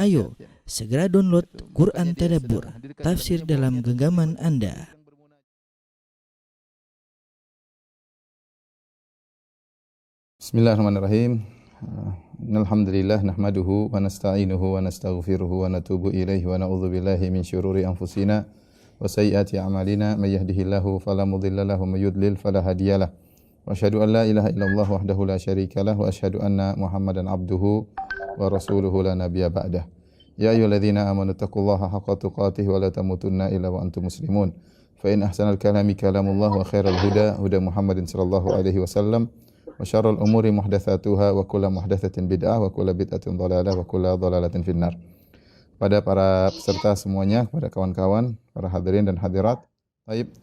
Ayo, segera download Quran Tadabbur, tafsir dalam genggaman Anda. Bismillahirrahmanirrahim. Alhamdulillah nahmaduhu wa nasta'inuhu wa nastaghfiruhu wa natubu ilaihi wa na'udzu billahi min syururi anfusina wa sayyiati a'malina may yahdihillahu fala mudilla lahu wa may yudlil fala hadiyalah. Wa asyhadu an la ilaha illallah wahdahu la syarikalah wa asyhadu anna Muhammadan abduhu wa rasuluhu la nabiyya ba'dah. Ya ayyuhalladzina amanu taqullaha haqqa tuqatih wa la tamutunna illa wa antum muslimun. Fa in ahsanal kalami kalamullah wa khairal huda huda Muhammadin sallallahu alaihi wasallam. Wa syarrul umuri muhdatsatuha wa kullu muhdatsatin bid'ah wa kullu bid'atin dhalalah wa kullu dhalalatin finnar. Pada para peserta semuanya, pada kawan-kawan, para hadirin dan hadirat. Baik,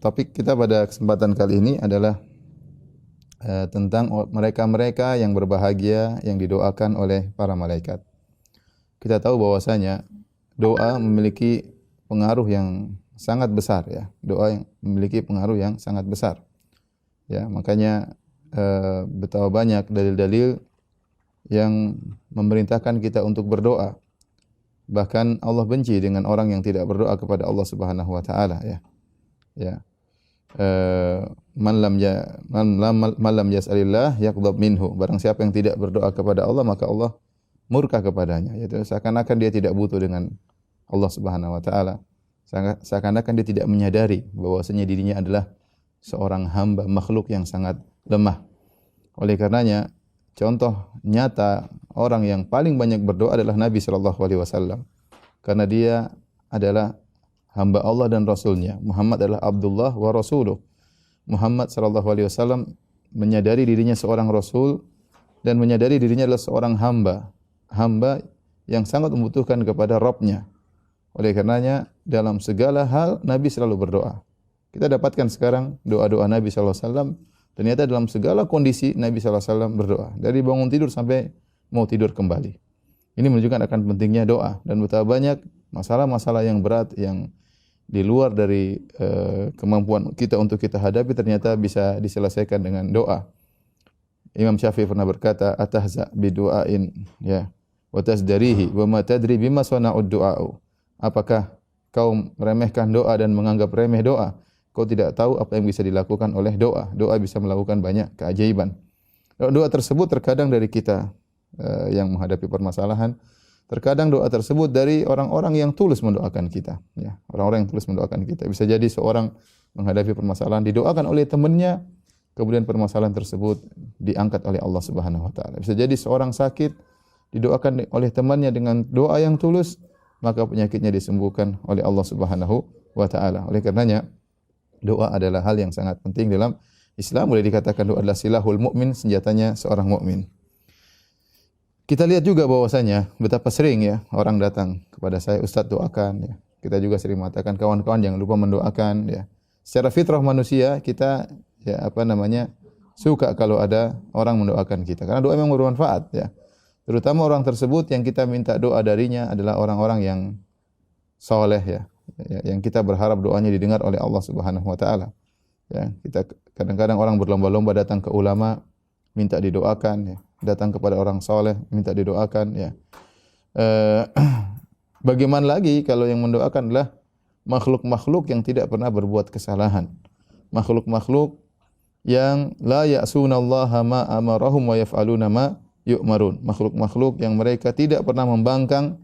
topik kita pada kesempatan kali ini adalah tentang mereka-mereka yang berbahagia yang didoakan oleh para malaikat. Kita tahu bahwasanya doa memiliki pengaruh yang sangat besar ya. Doa yang memiliki pengaruh yang sangat besar. Ya, makanya betapa banyak dalil-dalil yang memerintahkan kita untuk berdoa. Bahkan Allah benci dengan orang yang tidak berdoa kepada Allah Subhanahu wa taala ya. Ya. Man lam yas'alillah yaghdab minhu. Barang siapa yang tidak berdoa kepada Allah maka Allah murka kepadanya. Yaitu seakan-akan dia tidak butuh dengan Allah Subhanahu wa taala. Seakan-akan dia tidak menyadari bahwasanya dirinya adalah seorang hamba makhluk yang sangat lemah. Oleh karenanya, contoh nyata orang yang paling banyak berdoa adalah Nabi sallallahu alaihi wasallam. Karena dia adalah hamba Allah dan Rasulnya. Muhammad adalah Abdullah wa Rasuluh. Muhammad sallallahu alaihi wasallam menyadari dirinya seorang rasul dan menyadari dirinya adalah seorang hamba. Hamba yang sangat membutuhkan kepada Rabb-Nya. Oleh karenanya, dalam segala hal Nabi selalu berdoa. Kita dapatkan sekarang doa-doa Nabi sallallahu alaihi wasallam, ternyata dalam segala kondisi Nabi sallallahu alaihi wasallam berdoa, dari bangun tidur sampai mau tidur kembali. Ini menunjukkan akan pentingnya doa dan betapa banyak masalah-masalah yang berat yang di luar dari kemampuan kita untuk kita hadapi ternyata bisa diselesaikan dengan doa. Imam Syafi'i pernah berkata, "Atahza bidu'ain ya wa tasdarihi wa ma tadri bima sana'ud du'a'u." Apakah kau meremehkan doa dan menganggap remeh doa? Kau tidak tahu apa yang bisa dilakukan oleh doa. Doa bisa melakukan banyak keajaiban. Doa tersebut terkadang dari kita yang menghadapi permasalahan. Terkadang doa tersebut dari orang-orang yang tulus mendoakan kita. Ya, orang-orang yang tulus mendoakan kita. Bisa jadi seorang menghadapi permasalahan didoakan oleh temannya, kemudian permasalahan tersebut diangkat oleh Allah Subhanahu wa taala. Bisa jadi seorang sakit didoakan oleh temannya dengan doa yang tulus, maka penyakitnya disembuhkan oleh Allah Subhanahu wa taala. Oleh karenanya doa adalah hal yang sangat penting dalam Islam. Boleh dikatakan doa adalah silahul mukmin, senjatanya seorang mukmin. Kita lihat juga bahwasanya betapa sering ya orang datang kepada saya, "Ustaz doakan." Ya. Kita juga sering mengatakan kawan-kawan jangan lupa mendoakan ya. Secara fitrah manusia kita suka kalau ada orang mendoakan kita karena doa memang bermanfaat ya. Terutama orang tersebut yang kita minta doa darinya adalah orang-orang yang saleh ya. Yang kita berharap doanya didengar oleh Allah Subhanahu wa taala. Ya, kita kadang-kadang orang berlomba-lomba datang ke ulama minta didoakan ya, datang kepada orang saleh minta didoakan ya. Bagaimana lagi kalau yang mendoakan adalah makhluk-makhluk yang tidak pernah berbuat kesalahan. Makhluk-makhluk yang la ya'sunallaha ma amarahum wa yaf'aluna ma yu'marun. Makhluk-makhluk yang mereka tidak pernah membangkang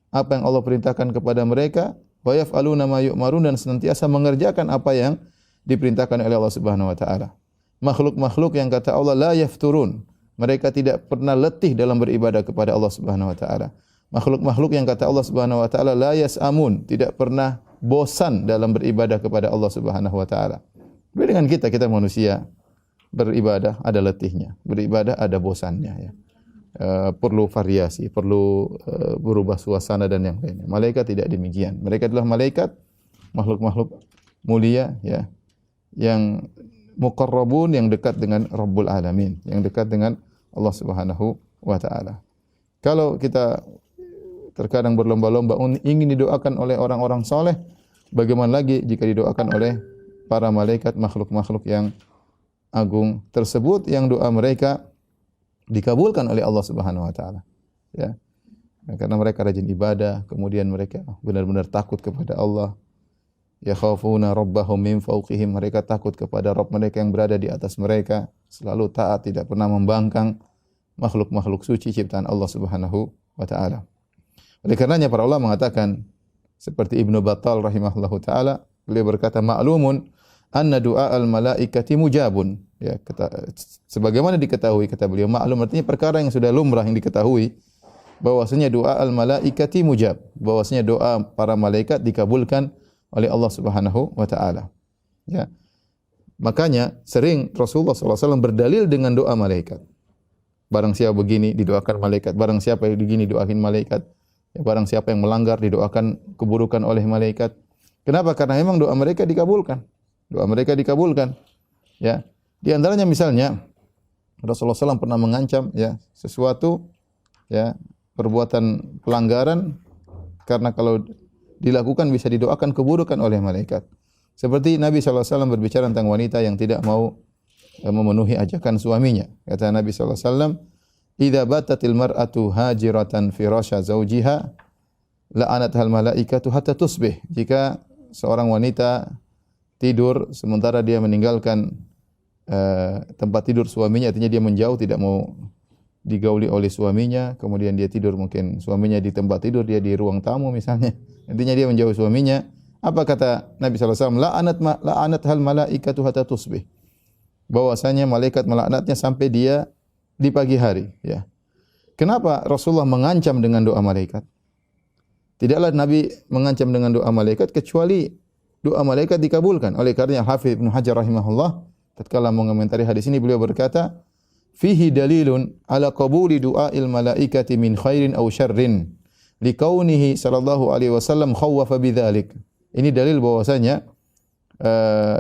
apa yang Allah perintahkan kepada mereka, wa yaf'aluna ma yu'marun, dan senantiasa mengerjakan apa yang diperintahkan oleh Allah Subhanahu wa taala. Makhluk-makhluk yang kata Allah la yafturun. Mereka tidak pernah letih dalam beribadah kepada Allah Subhanahu wa taala. Makhluk-makhluk yang kata Allah Subhanahu wa taala la yas'amun, tidak pernah bosan dalam beribadah kepada Allah Subhanahu wa taala. Berbeda dengan kita manusia, beribadah ada letihnya, beribadah ada bosannya ya. Perlu variasi, perlu berubah suasana dan yang lainnya. Malaikat tidak demikian. Mereka adalah malaikat, makhluk-makhluk mulia ya, yang muqarrabun, yang dekat dengan Rabbul Alamin, yang dekat dengan Allah Subhanahu wa taala. Kalau kita terkadang berlomba-lomba ingin didoakan oleh orang-orang saleh, bagaimana lagi jika didoakan oleh para malaikat, makhluk-makhluk yang agung tersebut yang doa mereka dikabulkan oleh Allah Subhanahu wa taala. Ya. karena mereka rajin ibadah, kemudian mereka benar-benar takut kepada Allah. Yakhafuna rabbahum min fawqihim, mereka takut kepada Rabb mereka yang berada di atas mereka, selalu taat, tidak pernah membangkang makhluk-makhluk suci ciptaan Allah Subhanahu wa taala. Oleh karenanya para ulama mengatakan seperti Ibnu Battal rahimahullahu taala, beliau berkata ma'lumun anna du'a al-malaikati mujabun. Ya, sebagaimana diketahui kata beliau, maklum artinya perkara yang sudah lumrah yang diketahui bahwasanya doa al-malaikati mujab, bahwasanya doa para malaikat dikabulkan oleh Allah Subhanahu wa taala. Ya. Makanya sering Rasulullah SAW berdalil dengan doa malaikat. Barang siapa begini didoakan malaikat, barang siapa yang begini doakin malaikat. Ya, barang siapa yang melanggar didoakan keburukan oleh malaikat. Kenapa? Karena memang doa mereka dikabulkan. Doa mereka dikabulkan. Ya. Di antaranya misalnya Rasulullah SAW pernah mengancam ya sesuatu ya perbuatan pelanggaran karena kalau dilakukan bisa didoakan keburukan oleh malaikat. Seperti Nabi SAW berbicara tentang wanita yang tidak mau memenuhi ajakan suaminya. Kata Nabi SAW, "Idza batatil mar'atu hajiratan firasha zawjiha, la'anathal malaikatu hatta tusbih." Jika seorang wanita tidur sementara dia meninggalkan tempat tidur suaminya, artinya dia menjauh, tidak mau digauli oleh suaminya, kemudian dia tidur mungkin suaminya di tempat tidur, dia di ruang tamu misalnya. Intinya dia menjauh suaminya. Apa kata Nabi SAW? La'anat hal malaikatu hatta tusbih. Bahwasanya malaikat melaknatnya sampai dia di pagi hari. Ya. Kenapa Rasulullah mengancam dengan doa malaikat? Tidaklah Nabi mengancam dengan doa malaikat kecuali doa malaikat dikabulkan. Oleh karenanya Hafidz Ibnu Hajar rahimahullah tatkala mengomentari hadis ini beliau berkata, fihi dalilun ala qabuli du'ail malaikati min khairin aw syarrin likaunihi sallallahu alaihi wasallam khawwafa bidzalik. Ini dalil bahwasanya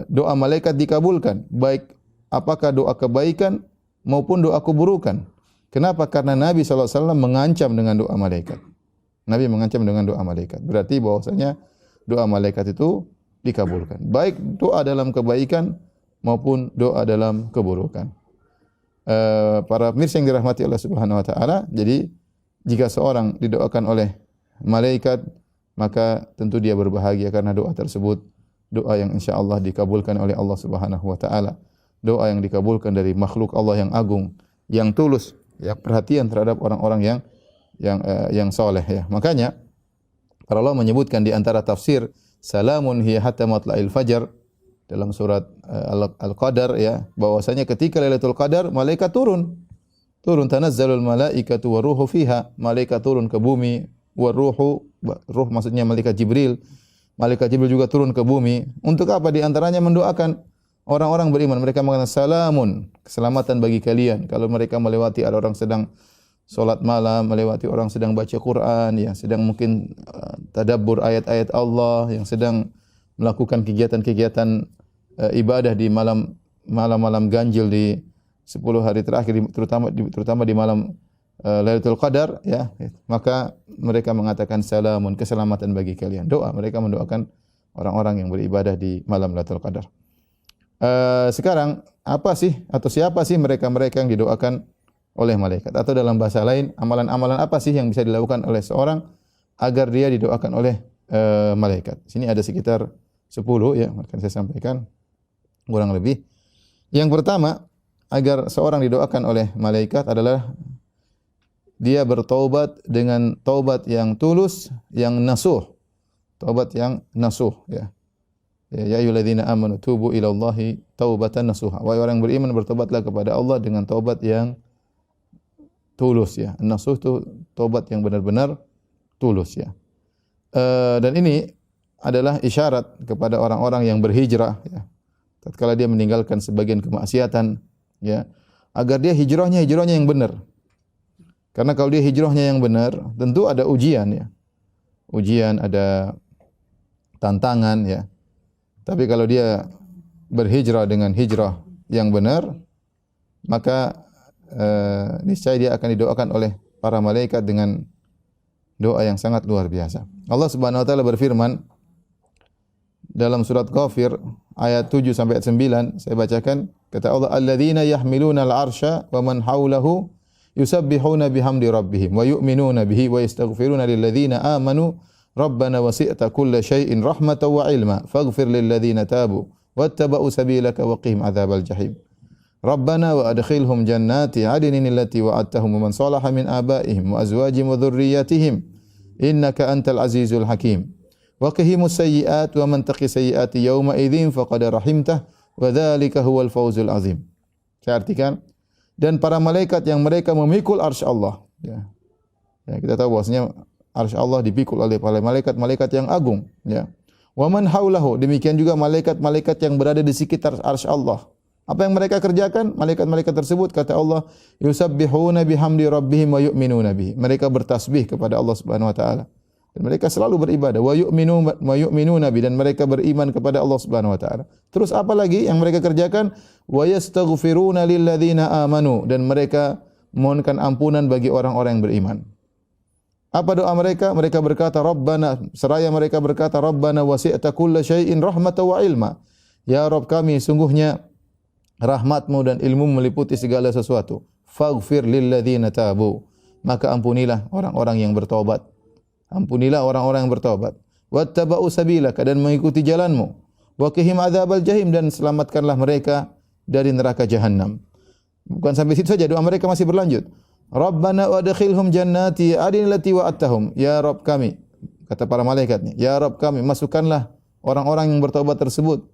doa malaikat dikabulkan, baik apakah doa kebaikan maupun doa keburukan. Kenapa? Karena Nabi sallallahu alaihi wasallam mengancam dengan doa malaikat. Nabi mengancam dengan doa malaikat. Berarti bahwasanya doa malaikat itu dikabulkan, baik doa dalam kebaikan maupun doa dalam keburukan. Para pemirsa yang dirahmati Allah Subhanahu wa taala, jadi jika seorang didoakan oleh malaikat, maka tentu dia berbahagia karena doa tersebut doa yang insyaallah dikabulkan oleh Allah Subhanahu wa taala. Doa yang dikabulkan dari makhluk Allah yang agung, yang tulus, yang perhatian terhadap orang-orang yang saleh ya. Makanya para ulama menyebutkan di antara tafsir salamun hiya hatta matla'il fajar dalam surat Al-Qadar ya, bahwasanya ketika Lailatul Qadar malaikat turun tanazzalul malaikatu waruhu fiha, malaikat turun ke bumi, waruhu ruh maksudnya malaikat Jibril juga turun ke bumi. Untuk apa? Di antaranya mendoakan orang-orang beriman. Mereka mengatakan salamun, keselamatan bagi kalian. Kalau mereka melewati ada orang sedang salat malam, melewati orang sedang baca Quran, yang sedang mungkin tadabbur ayat-ayat Allah, yang sedang melakukan kegiatan-kegiatan ibadah di malam-malam ganjil di 10 hari terakhir, terutama di malam Lailatul Qadar ya, maka mereka mengatakan salamun, keselamatan bagi kalian. Doa, mereka mendoakan orang-orang yang beribadah di malam Lailatul Qadar. Sekarang apa sih atau siapa sih mereka-mereka yang didoakan oleh malaikat? Atau dalam bahasa lain, amalan-amalan apa sih yang bisa dilakukan oleh seorang agar dia didoakan oleh malaikat? Sini ada sekitar 10 ya, akan saya sampaikan kurang lebih. Yang pertama, agar seorang didoakan oleh malaikat adalah dia bertaubat dengan taubat yang tulus, yang nasuh. Taubat yang nasuh ya. Ya ayyuhalladzina amanu tubu ilallahi taubatan nasuha. Wahai orang beriman, bertobatlah kepada Allah dengan taubat yang tulus ya. Nasuh itu taubat yang benar-benar tulus ya. Dan ini adalah isyarat kepada orang-orang yang berhijrah ya. Tatkala dia meninggalkan sebagian kemaksiatan ya, agar dia hijrahnya yang benar. Karena kalau dia hijrahnya yang benar, tentu ada ujian ya. Ujian, ada tantangan ya. Tapi kalau dia berhijrah dengan hijrah yang benar, maka niscaya dia akan didoakan oleh para malaikat dengan doa yang sangat luar biasa. Allah Subhanahu wa taala berfirman dalam surat Ghafir ayat 7 sampai ayat 9, saya bacakan, kata Allah, alladzina yahmiluna al-arsya wa man haulahu yusabbihuna bihamdi rabbihim wa yu'minuna bihi wa yastaghfiruna lilladzina amanu rabbana wasi'ta kulla syai'in rahmatan wa ilma faghfir lilladzina tabu wattaba'u sabilaka wa qihim adzabal jahim. Rabbana wa adkhilhum jannati 'adnin allati wa'adtahum wa man salaha min abaihim wa azwajihim wa dhurriyyatihim innaka antal azizul hakim. Wa qihimus sayyi'at wa man taqi sayyi'ati yawma idzin faqad rahimtah wa dzalika huwal fawzul azim. Saya artikan, dan para malaikat yang mereka memikul arsy Allah. Ya. Ya, kita tahu bahwasanya arsy Allah dipikul oleh para malaikat-malaikat yang agung. Ya. Wa man haulahu, demikian juga malaikat-malaikat yang berada di sekitar arsy Allah. Apa yang mereka kerjakan? Malaikat-malaikat tersebut, kata Allah, yusabbihuna bihamdi rabbihim wa yu'minuna bihi. Mereka bertasbih kepada Allah Subhanahu wa taala. Dan mereka selalu beribadah. Wa yu'minuna bihi, dan mereka beriman kepada Allah Subhanahu wa taala. Terus apa lagi yang mereka kerjakan? Wa yastaghfiruna lilladzina amanu, dan mereka mohonkan ampunan bagi orang-orang yang beriman. Apa doa mereka? Mereka berkata, Rabbana, seraya mereka berkata, Rabbana wasi'ta kulla syai'in rahmatan wa ilma. Ya Rabb kami, sungguhnya rahmatmu dan ilmu meliputi segala sesuatu. Faghfir lilladzina tabu, maka ampunilah orang-orang yang bertobat. Ampunilah orang-orang yang bertobat. Wattaba'u sabilaka, dan mengikuti jalanmu. Wa qihim adzabal jahim, dan selamatkanlah mereka dari neraka jahanam. Bukan sampai situ saja, doa mereka masih berlanjut. Rabbana wadkhilhum jannati adnin allati wa'adtahum. Ya Rabb kami, kata para malaikat nih, ya Rabb kami, masukkanlah orang-orang yang bertobat tersebut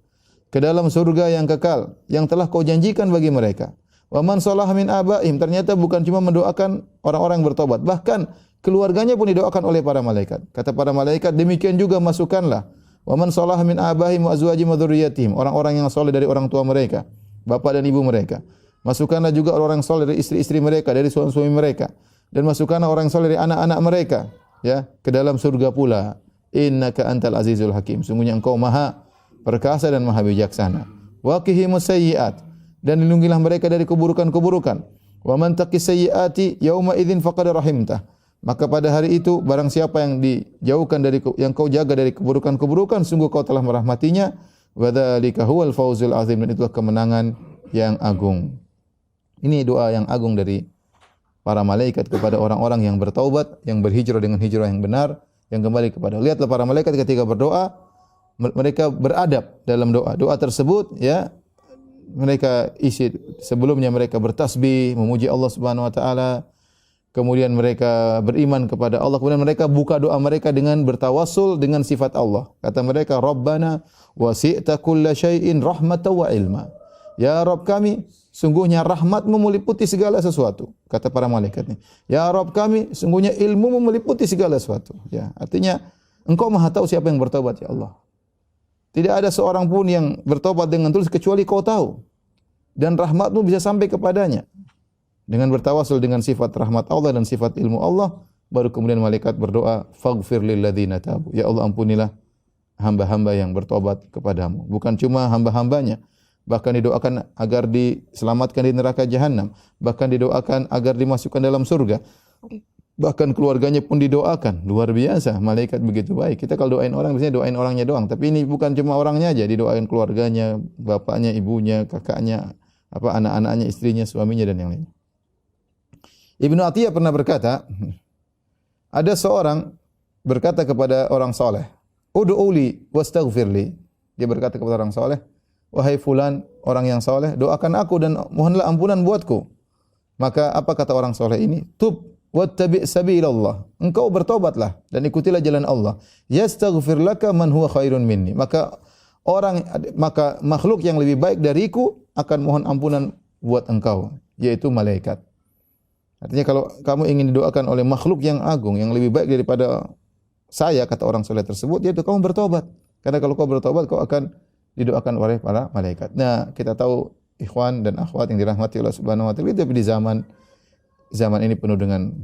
ke dalam surga yang kekal yang telah kau janjikan bagi mereka. Wa man salaha min abaihim, ternyata bukan cuma mendoakan orang-orang yang bertobat, bahkan keluarganya pun didoakan oleh para malaikat. Kata para malaikat, demikian juga masukkanlah wa man salaha min abaihim wa azwajihim wa dzurriyyatihim, orang-orang yang saleh dari orang tua mereka, bapak dan ibu mereka. Masukkanlah juga orang yang saleh dari istri-istri mereka, dari suami-suami mereka, dan masukkanlah orang yang saleh dari anak-anak mereka, ya, ke dalam surga pula. Innaka antal azizul hakim, sungguhnya engkau maha perkasa dan maha bijaksana. Wa qihimus sayyi'at, dan lindungilah mereka dari keburukan-keburukan. Wa man taqis sayyi'ati yauma idzin faqad rahimtah, maka pada hari itu barang siapa yang dijauhkan dari yang kau jaga dari keburukan-keburukan, sungguh kau telah merahmatinya. Wa dzalika huwal fawzul azim, dan itulah kemenangan yang agung. Ini doa yang agung dari para malaikat kepada orang-orang yang bertaubat, yang berhijrah dengan hijrah yang benar, yang kembali kepada. Lihatlah para malaikat ketika berdoa, mereka beradab dalam doa. Doa tersebut, ya, mereka isi sebelumnya mereka bertasbih, memuji Allah Subhanahu wa taala. Kemudian mereka beriman kepada Allah. Kemudian mereka buka doa mereka dengan bertawassul dengan sifat Allah. Kata mereka, Rabbana wasi'ta kulla syai'in rahmatan wa ilma. Ya Rabb kami, sungguhnya rahmatmu meliputi segala sesuatu. Kata para malaikat ini. Ya Rabb kami, sungguhnya ilmu meliputi segala sesuatu. Ya, artinya engkau maha tahu siapa yang bertobat, ya Allah. Tidak ada seorang pun yang bertobat dengan tulus kecuali kau tahu. Dan rahmatmu bisa sampai kepadanya. Dengan bertawasul dengan sifat rahmat Allah dan sifat ilmu Allah, baru kemudian malaikat berdoa, faghfir lilladzina tabu. Ya Allah, ampunilah hamba-hamba yang bertobat kepadamu. Bukan cuma hamba-hambanya, bahkan didoakan agar diselamatkan di neraka jahanam, bahkan didoakan agar dimasukkan dalam surga. Bahkan keluarganya pun didoakan. Luar biasa, malaikat begitu baik. Kita kalau doain orang biasanya doain orangnya doang, tapi ini bukan cuma orangnya aja, didoain keluarganya, bapaknya, ibunya, kakaknya, anak-anaknya, istrinya, suaminya dan yang lain. Ibnu Atiyah pernah berkata, ada seorang berkata kepada orang saleh, "Ud'uli wastaghfirli." Dia berkata kepada orang saleh, "Wahai fulan, orang yang saleh, doakan aku dan mohonlah ampunan buatku." Maka apa kata orang saleh ini? "Tub wattabi' sabilallah." Engkau bertobatlah dan ikutilah jalan Allah. "Yastaghfir laka man huwa khairun minni." Maka makhluk yang lebih baik dariku akan mohon ampunan buat engkau, yaitu malaikat. Artinya kalau kamu ingin didoakan oleh makhluk yang agung, yang lebih baik daripada saya, kata orang saleh tersebut, yaitu kamu bertobat. Karena kalau kau bertobat, kau akan didoakan oleh para malaikat. Nah, kita tahu ikhwan dan akhwat yang dirahmati Allah Subhanahu wa taala, tapi di zaman ini penuh dengan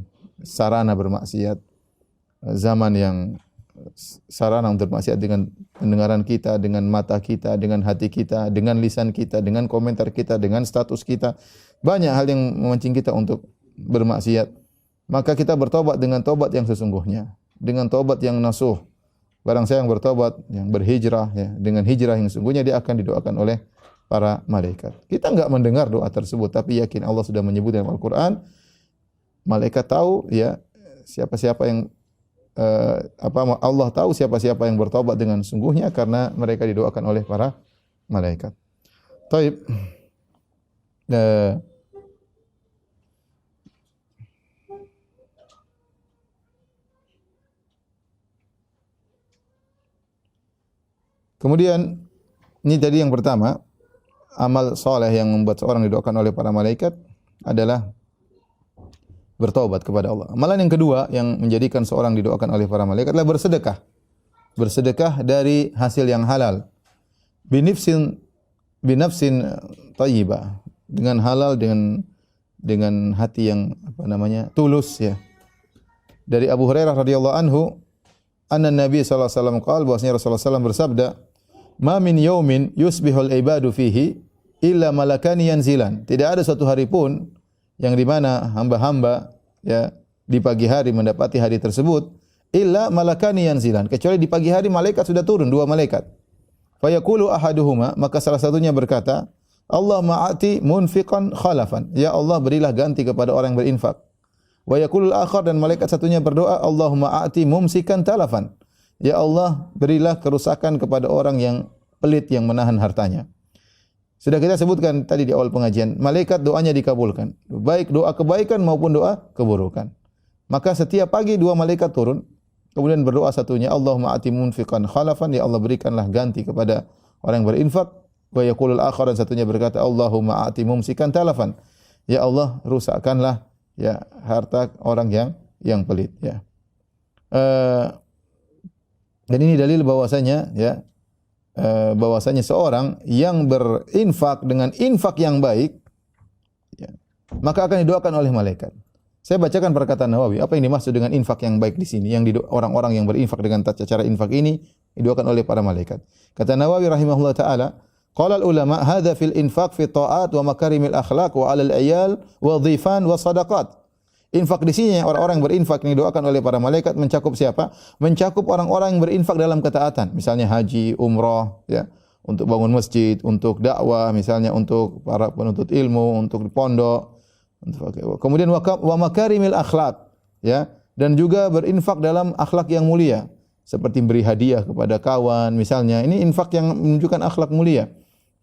sarana bermaksiat. Zaman yang sarana untuk bermaksiat dengan pendengaran kita, dengan mata kita, dengan hati kita, dengan lisan kita, dengan komentar kita, dengan status kita. Banyak hal yang memancing kita untuk bermaksiat. Maka kita bertobat dengan tobat yang sesungguhnya, dengan tobat yang nasuh. Barang siapa yang bertobat, yang berhijrah, ya, dengan hijrah yang sesungguhnya, dia akan didoakan oleh para malaikat. Kita enggak mendengar doa tersebut, tapi yakin Allah sudah menyebut dalam Al-Quran, malaikat tahu ya siapa-siapa yang Allah tahu siapa-siapa yang bertobat dengan sungguhnya karena mereka didoakan oleh para malaikat. Taib. Kemudian ini tadi yang pertama, amal soleh yang membuat seorang didoakan oleh para malaikat adalah bertobat kepada Allah. Amalan yang kedua yang menjadikan seorang didoakan oleh para malaikat adalah bersedekah. Bersedekah dari hasil yang halal. Binafsin thayyibah, dengan halal, dengan hati yang tulus ya. Dari Abu Hurairah radhiyallahu anhu, anna Nabi sallallahu alaihi wasallam qaal, bahwasanya Rasulullah sallallahu bersabda, "Ma min yaumin yusbihul ibadu fihi illa malakani yanzilan." Tidak ada suatu hari pun yang di mana hamba-hamba ya di pagi hari mendapati hari tersebut illa malakani yanzilan, kecuali di pagi hari malaikat sudah turun, 2 malaikat. Fa yaqulu ahaduhuma, maka salah satunya berkata, "Allahumma a'ti munfiqan khalafan." Ya Allah, berilah ganti kepada orang yang berinfak. Wa yaqulul akhar, dan malaikat satunya berdoa, "Allahumma a'ti mumsikan talafan." Ya Allah, berilah kerusakan kepada orang yang pelit, yang menahan hartanya. Sudah kita sebutkan tadi di awal pengajian, malaikat doanya dikabulkan, baik doa kebaikan maupun doa keburukan. Maka setiap pagi 2 malaikat turun, kemudian berdoa satunya, "Allahumma ati munfiqan khalafan." Ya Allah, berikanlah ganti kepada orang yang berinfak. Wa yaqulul akhar, dan satunya berkata, "Allahumma ati mumsikan talafan." Ya Allah, rusakkanlah ya harta orang yang pelit ya. Dan ini dalil bahwasanya ya bahwasanya seorang yang berinfak dengan infak yang baik ya, maka akan didoakan oleh malaikat. Saya bacakan perkataan Nawawi, apa yang dimaksud dengan infak yang baik di sini? Yang orang-orang yang berinfak dengan tata cara infak ini didoakan oleh para malaikat. Kata Nawawi rahimahullah taala, qala al-ulama hadza fil infaq fi ta'at wa makarimil akhlaq wa 'alal iyal wa dhifan wa sadaqat. Infak di sini orang-orang yang berinfak yang didoakan oleh para malaikat mencakup siapa? Mencakup orang-orang yang berinfak dalam ketaatan, misalnya haji, umrah, ya, untuk bangun masjid, untuk dakwah, misalnya untuk para penuntut ilmu, untuk di pondok. Kemudian wa makarimil akhlaq, ya, dan juga berinfak dalam akhlak yang mulia, seperti beri hadiah kepada kawan, misalnya. Ini infak yang menunjukkan akhlak mulia,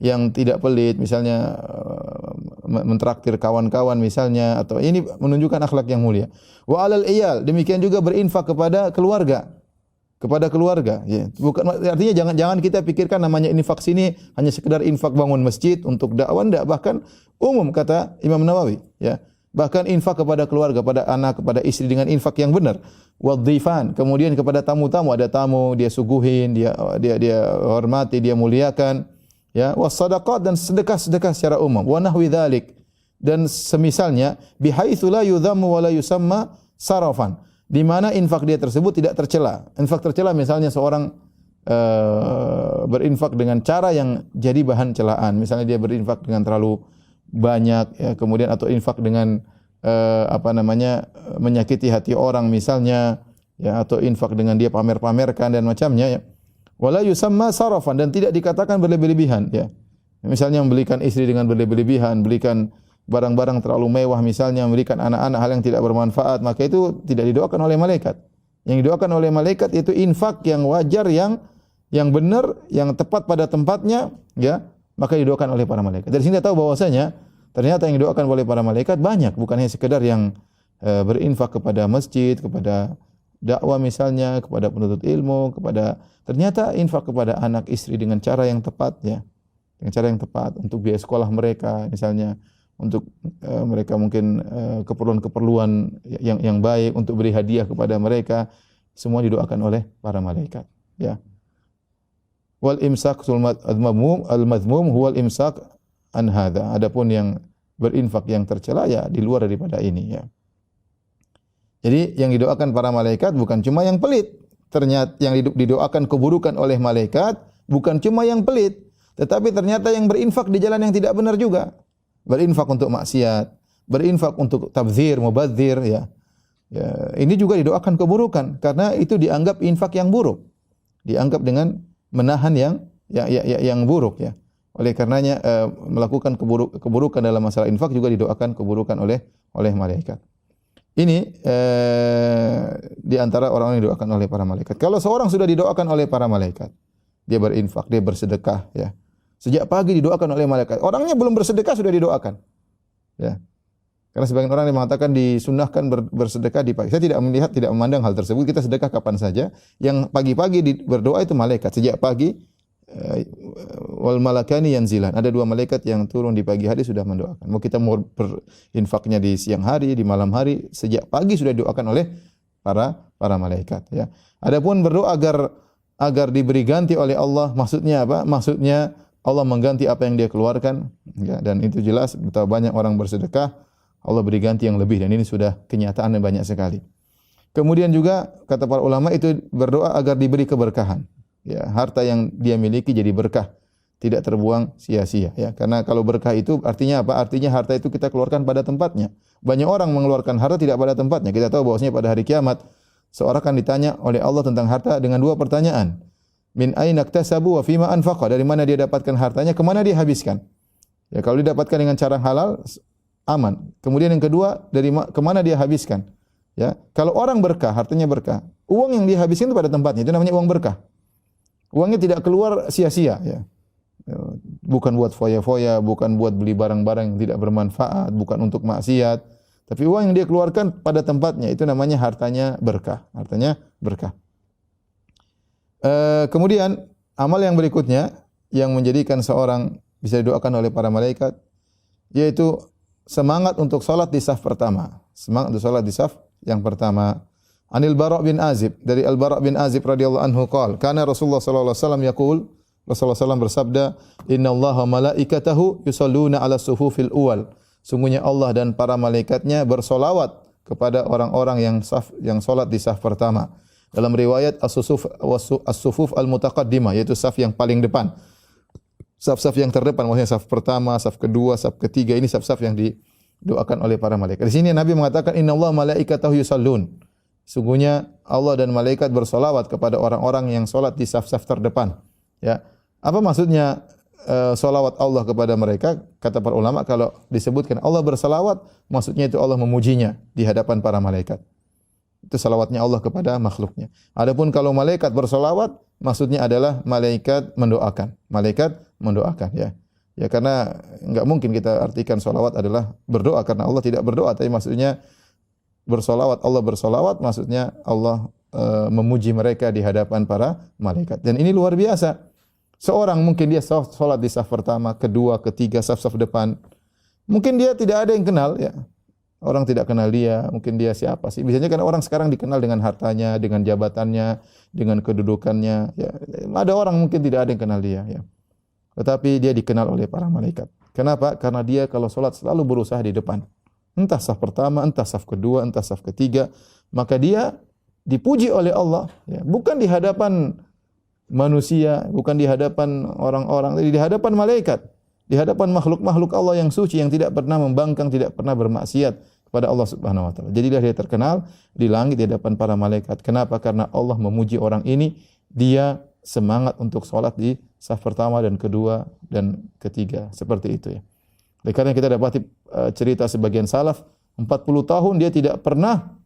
yang tidak pelit, misalnya mentraktir kawan-kawan misalnya, atau ini menunjukkan akhlak yang mulia. Wa 'alal iyal, demikian juga berinfak kepada keluarga. Kepada keluarga, ya. Bukan artinya jangan kita pikirkan namanya infak sini hanya sekedar infak bangun masjid untuk dakwah, enggak, bahkan umum kata Imam Nawawi, ya. Bahkan infak kepada keluarga, pada anak, kepada istri dengan infak yang benar. Wadhifan, kemudian kepada tamu-tamu, ada tamu dia suguhin, dia hormati, dia muliakan. Ya, wasadaqat, dan sedekah-sedekah secara umum, wa nahwi dzalik, dan semisalnya, bihaitsu la yudhammu wa la yusamma sarafan, di mana infak dia tersebut tidak tercela. Infak tercela misalnya seorang berinfak dengan cara yang jadi bahan celaan, misalnya dia berinfak dengan terlalu banyak, ya, kemudian atau infak dengan menyakiti hati orang misalnya, ya, atau infak dengan dia pamer-pamerkan dan macamnya, ya. Wala yusamma sarafan, dan tidak dikatakan berlebih-lebihan, ya. Misalnya membelikan istri dengan berlebih-lebihan, belikan barang-barang terlalu mewah misalnya, memberikan anak-anak hal yang tidak bermanfaat, maka itu tidak didoakan oleh malaikat. Yang didoakan oleh malaikat itu infak yang wajar, yang benar, yang tepat pada tempatnya, ya, maka didoakan oleh para malaikat. Dari sini kita tahu bahwasanya ternyata yang didoakan oleh para malaikat banyak, bukan hanya sekedar yang berinfak kepada masjid, kepada dakwah misalnya, kepada penuntut ilmu, ternyata infak kepada anak istri dengan cara yang tepat, ya. Dengan cara yang tepat untuk biaya sekolah mereka misalnya, untuk mereka mungkin keperluan-keperluan yang baik, untuk beri hadiah kepada mereka, semua didoakan oleh para malaikat, ya. Wal imsak al-madhmum huwal imsak an hadza. Adapun yang berinfak yang tercela, ya, di luar daripada ini, ya. Jadi yang didoakan para malaikat bukan cuma yang pelit. Ternyata yang didoakan keburukan oleh malaikat bukan cuma yang pelit, tetapi ternyata yang berinfak di jalan yang tidak benar juga. Berinfak untuk maksiat, berinfak untuk tabdzir, mubadzir, ya. Ya, ini juga didoakan keburukan karena itu dianggap infak yang buruk. Dianggap dengan menahan yang buruk, ya. Oleh karenanya melakukan keburukan dalam masalah infak juga didoakan keburukan oleh malaikat. Ini di antara orang-orang yang didoakan oleh para malaikat. Kalau seorang sudah didoakan oleh para malaikat, dia berinfak, dia bersedekah, ya. Sejak pagi didoakan oleh malaikat. Orangnya belum bersedekah sudah didoakan. Ya. Karena sebagian orang yang mengatakan disunnahkan bersedekah di pagi. Saya tidak melihat, tidak memandang hal tersebut. Kita sedekah kapan saja. Yang pagi-pagi berdoa itu malaikat. Sejak pagi wal malakani yanzilan. Ada 2 malaikat yang turun di pagi hari sudah mendoakan. Mau kita mau berinfaknya di siang hari, di malam hari, sejak pagi sudah didoakan oleh para malaikat, ya. Adapun berdoa agar diberi ganti oleh Allah, maksudnya apa? Maksudnya Allah mengganti apa yang dia keluarkan, ya, dan itu jelas betapa banyak orang bersedekah, Allah beri ganti yang lebih, dan ini sudah kenyataan yang banyak sekali. Kemudian juga kata para ulama itu berdoa agar diberi keberkahan. Ya, harta yang dia miliki jadi berkah, tidak terbuang sia-sia, ya. Karena kalau berkah itu artinya apa? Artinya harta itu kita keluarkan pada tempatnya. Banyak orang mengeluarkan harta tidak pada tempatnya. Kita tahu bahwasanya pada hari kiamat seorang akan ditanya oleh Allah tentang harta dengan 2 pertanyaan. Min aina iktasabu wa fima anfaqa? Dari mana dia dapatkan hartanya, ke mana dia habiskan? Ya, kalau didapatkan dengan cara halal aman. Kemudian yang kedua, ke mana dia habiskan? Ya, kalau orang berkah, hartanya berkah. Uang yang dia habiskan itu pada tempatnya, itu namanya uang berkah. Uangnya tidak keluar sia-sia, ya. Bukan buat foya-foya, bukan buat beli barang-barang yang tidak bermanfaat, bukan untuk maksiat. Tapi uang yang dia keluarkan pada tempatnya, itu namanya hartanya berkah. Hartanya berkah. Kemudian amal yang berikutnya yang menjadikan seorang bisa didoakan oleh para malaikat, yaitu semangat untuk salat di saf pertama. Semangat untuk salat di saf yang pertama. Anil Bara' bin Azib, dari Al Bara' bin Azib radhiyallahu anhu qala, kana Rasulullah sallallahu alaihi wasallam yaqul, Rasulullah SAW bersabda, "Innallaha malaikatahu yusalluna 'ala sufufil awwal." Sungguhnya Allah dan para malaikatnya bersolawat kepada orang-orang yang salat di saf pertama. Dalam riwayat as-sufuf al-mutaqaddimah, yaitu saf yang paling depan. Saf-saf yang terdepan, maksudnya saf pertama, saf kedua, saf ketiga, ini saf-saf yang didoakan oleh para malaikat. Di sini Nabi mengatakan innallaha malaikatahu yusallun. Sungguhnya Allah dan malaikat bersolawat kepada orang-orang yang salat di saf-saf terdepan. Ya. Apa maksudnya solawat Allah kepada mereka? Kata para ulama, kalau disebutkan Allah bersolawat, maksudnya itu Allah memujinya di hadapan para malaikat. Itu salawatnya Allah kepada makhluknya. Adapun kalau malaikat bersolawat, maksudnya adalah malaikat mendoakan. Malaikat mendoakan, ya. Ya, karena enggak mungkin kita artikan solawat adalah berdoa, karena Allah tidak berdoa, tapi maksudnya bersolawat, Allah bersolawat, maksudnya Allah memuji mereka di hadapan para malaikat. Dan ini luar biasa. Seorang mungkin dia salat di saf pertama, kedua, ketiga, saf-saf depan. Mungkin dia tidak ada yang kenal, ya. Orang tidak kenal dia, mungkin dia siapa sih? Biasanya kan orang sekarang dikenal dengan hartanya, dengan jabatannya, dengan kedudukannya, ya. Ada orang mungkin tidak ada yang kenal dia, ya. Tetapi dia dikenal oleh para malaikat. Kenapa? Karena dia kalau salat selalu berusaha di depan. Entah saf pertama, entah saf kedua, entah saf ketiga, maka dia dipuji oleh Allah, ya. Bukan di hadapan manusia, bukan di hadapan orang-orang, tapi di hadapan malaikat, di hadapan makhluk-makhluk Allah yang suci, yang tidak pernah membangkang, tidak pernah bermaksiat kepada Allah Subhanahu wa taala. Jadilah dia terkenal di langit di hadapan para malaikat. Kenapa? Karena Allah memuji orang ini, dia semangat untuk salat di saf pertama dan kedua dan ketiga, seperti itu, ya. Oleh karena kita dapati cerita sebagian salaf, 40 tahun dia tidak pernah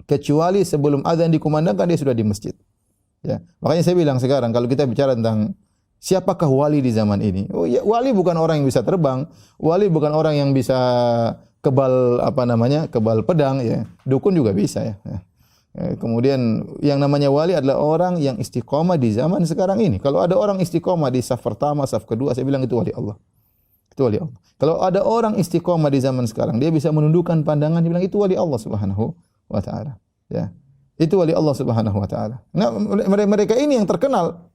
kecuali sebelum azan dikumandangkan dia sudah di masjid. Ya, makanya saya bilang sekarang kalau kita bicara tentang siapakah wali di zaman ini? Oh ya, wali bukan orang yang bisa terbang, wali bukan orang yang bisa kebal kebal pedang, ya. Dukun juga bisa, ya. Kemudian yang namanya wali adalah orang yang istiqomah di zaman sekarang ini. Kalau ada orang istiqomah di saf pertama, saf kedua, saya bilang itu wali Allah. Itu wali Allah. Kalau ada orang istiqomah di zaman sekarang, dia bisa menundukkan pandangan, dia bilang itu wali Allah Subhanahu wa taala, ya. Itu wali Allah Subhanahu wa taala. Nah, mereka ini yang terkenal.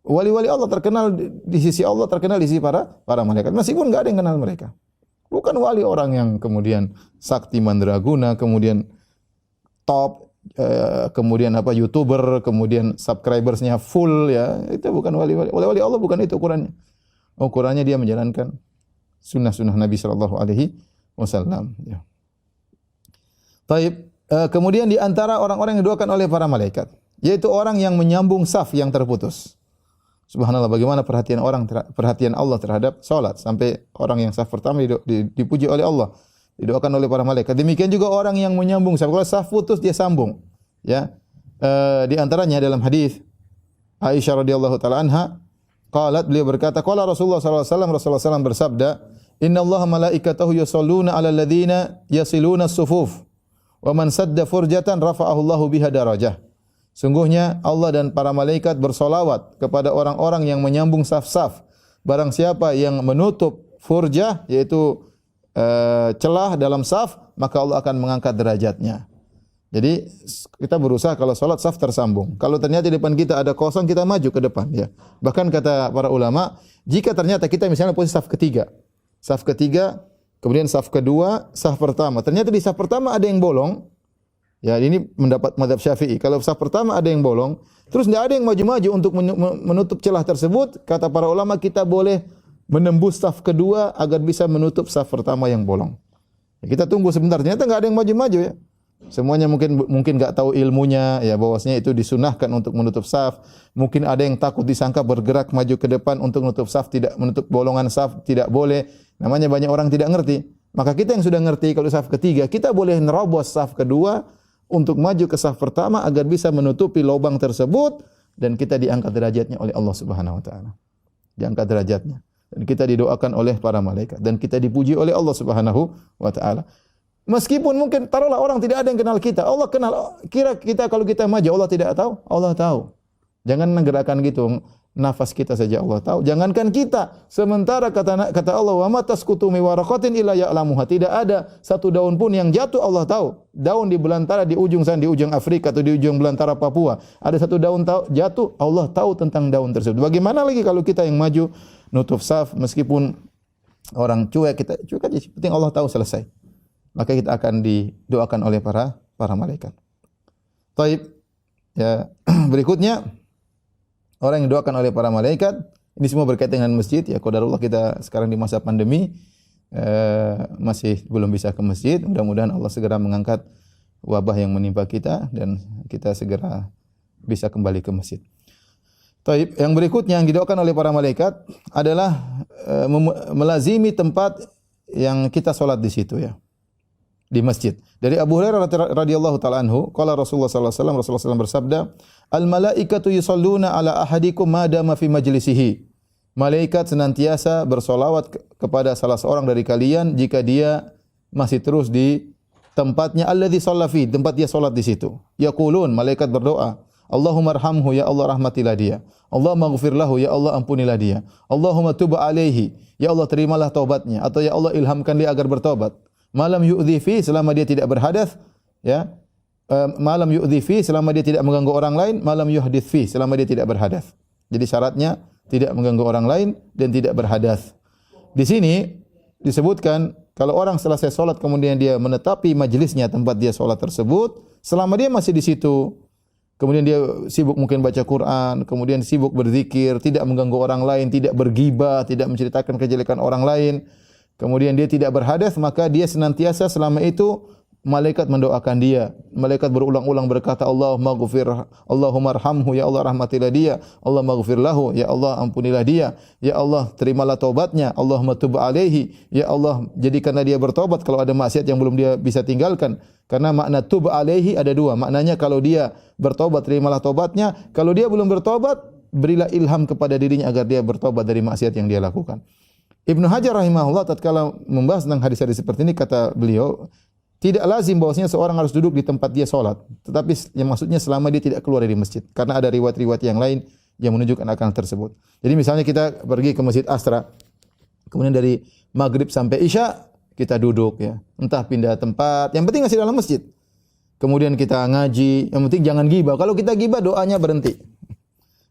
Wali-wali Allah terkenal di sisi Allah, terkenal di sisi para malaikat. Meskipun enggak ada yang kenal mereka. Bukan wali orang yang kemudian sakti mandraguna, kemudian top, kemudian YouTuber, kemudian subscribersnya full, ya. Itu bukan wali-wali. Wali Allah bukan itu ukurannya. Ukurannya dia menjalankan sunnah-sunnah Nabi sallallahu alaihi wasallam, ya. Taib. Kemudian di antara orang-orang yang didoakan oleh para malaikat, yaitu orang yang menyambung saf yang terputus. Subhanallah, bagaimana perhatian Allah terhadap salat, sampai orang yang saf pertama dipuji oleh Allah. didoakan oleh para malaikat. Demikian juga orang yang menyambung saf. Kalau saf putus dia sambung. Ya. Di antaranya dalam hadis Aisyah radhiyallahu taala anha, beliau berkata, qala Rasulullah sallallahu alaihi wasallam, Rasulullah SAW bersabda, "Innallaha malaikatahu yusholluna 'alal ladzina yasiluna as-sufuf, wa man sadda furjatan rafa'ahu Allahu biha darajah." Sungguhnya Allah dan para malaikat bersolawat kepada orang-orang yang menyambung saf-saf. Barang siapa yang menutup furjah, yaitu celah dalam saf, maka Allah akan mengangkat derajatnya. Jadi kita berusaha kalau salat saf tersambung. Kalau ternyata di depan kita ada kosong, kita maju ke depan ya. Bahkan kata para ulama, jika ternyata kita misalnya posisi saf ketiga, kemudian saf kedua, saf pertama. Ternyata di saf pertama ada yang bolong. Ya, ini mendapat mazhab Syafi'i. Kalau saf pertama ada yang bolong, terus tidak ada yang maju-maju untuk menutup celah tersebut, kata para ulama kita boleh menembus saf kedua agar bisa menutup saf pertama yang bolong. Ya, kita tunggu sebentar. Ternyata enggak ada yang maju-maju ya. Semuanya mungkin enggak tahu ilmunya ya, bahwasanya itu disunahkan untuk menutup saf. Mungkin ada yang takut disangka bergerak maju ke depan untuk menutup saf, tidak menutup bolongan saf tidak boleh. Namanya banyak orang tidak ngerti. Maka kita yang sudah ngerti kalau saf ketiga, kita boleh nerobos saf kedua untuk maju ke saf pertama agar bisa menutupi lubang tersebut dan kita diangkat derajatnya oleh Allah Subhanahu wa taala. Diangkat derajatnya dan kita didoakan oleh para malaikat dan kita dipuji oleh Allah Subhanahu wa taala. Meskipun mungkin taruhlah orang tidak ada yang kenal kita, Allah kenal. Kira kita kalau kita maju Allah tidak tahu? Allah tahu. Jangan menggerakkan gitu, nafas kita saja Allah tahu. Jangankan kita, sementara kata Allah, wa ma tasqutu mi waraqatin illa ya'lamuha. Tidak ada satu daun pun yang jatuh Allah tahu. Daun di belantara di ujung sana, di ujung Afrika atau di ujung belantara Papua, ada satu daun jatuh, Allah tahu tentang daun tersebut. Bagaimana lagi kalau kita yang maju nutup saf meskipun orang cuek, kita cuek aja, penting Allah tahu, selesai. Maka kita akan didoakan oleh para malaikat. Taib. Ya, berikutnya orang yang didoakan oleh para malaikat, ini semua berkaitan dengan masjid ya. Qadarullah kita sekarang di masa pandemi masih belum bisa ke masjid. Mudah-mudahan Allah segera mengangkat wabah yang menimpa kita dan kita segera bisa kembali ke masjid. Taib. Yang berikutnya yang didoakan oleh para malaikat adalah melazimi tempat yang kita salat di situ ya. Di masjid. Dari Abu Hurairah radhiyallahu taala anhu, qala Rasulullah sallallahu alaihi wasallam, Rasulullah SAW bersabda, "Al malaikatu yusalluna ala ahadikum ma dama fi majlisihi." Malaikat senantiasa bersolawat kepada salah seorang dari kalian jika dia masih terus di tempatnya alladzi shalla fi, tempat dia salat di situ. Yaqulun, malaikat berdoa, Allahumma arhamhu, ya Allah rahmatilah dia. Allahumma ighfir lahu, ya Allah ampunilah dia. Allahumma tub alaihi, ya Allah terimalah taubatnya, atau ya Allah ilhamkan dia agar bertobat. Malam yu'dhi fi, selama dia tidak berhadas ya. Malam yu'dhi fi, selama dia tidak mengganggu orang lain. Malam yuhdits fi, selama dia tidak berhadas. Jadi syaratnya tidak mengganggu orang lain dan tidak berhadas. Di sini disebutkan kalau orang selesai salat kemudian dia menetapi majelisnya, tempat dia salat tersebut, selama dia masih di situ, kemudian dia sibuk mungkin baca Quran, kemudian sibuk berzikir, tidak mengganggu orang lain, tidak berghibah, tidak menceritakan kejelekan orang lain, kemudian dia tidak berhadas, maka dia senantiasa selama itu malaikat mendoakan dia. Malaikat berulang-ulang berkata, Allahumma arhamhu, ya Allah rahmatilah dia. Allahumma ighfir lahu, ya Allah ampunilah dia. Ya Allah terimalah taubatnya. Allahumma tub alaihi, ya Allah jadikanlah dia bertobat kalau ada maksiat yang belum dia bisa tinggalkan. Karena makna tub alaihi ada dua. Maknanya kalau dia bertobat, terimalah taubatnya. Kalau dia belum bertobat, berilah ilham kepada dirinya agar dia bertobat dari maksiat yang dia lakukan. Ibnu Hajar rahimahullah tatkala membahas tentang hadis-hadis seperti ini, kata beliau, tidak lazim bahwasanya seorang harus duduk di tempat dia salat, tetapi yang maksudnya selama dia tidak keluar dari masjid, karena ada riwayat-riwayat yang lain yang menunjukkan akan hal tersebut. Jadi misalnya kita pergi ke Masjid Asra, kemudian dari maghrib sampai isya kita duduk ya, entah pindah tempat, yang penting masih dalam masjid. Kemudian kita ngaji, yang penting jangan ghibah. Kalau kita ghibah doanya berhenti.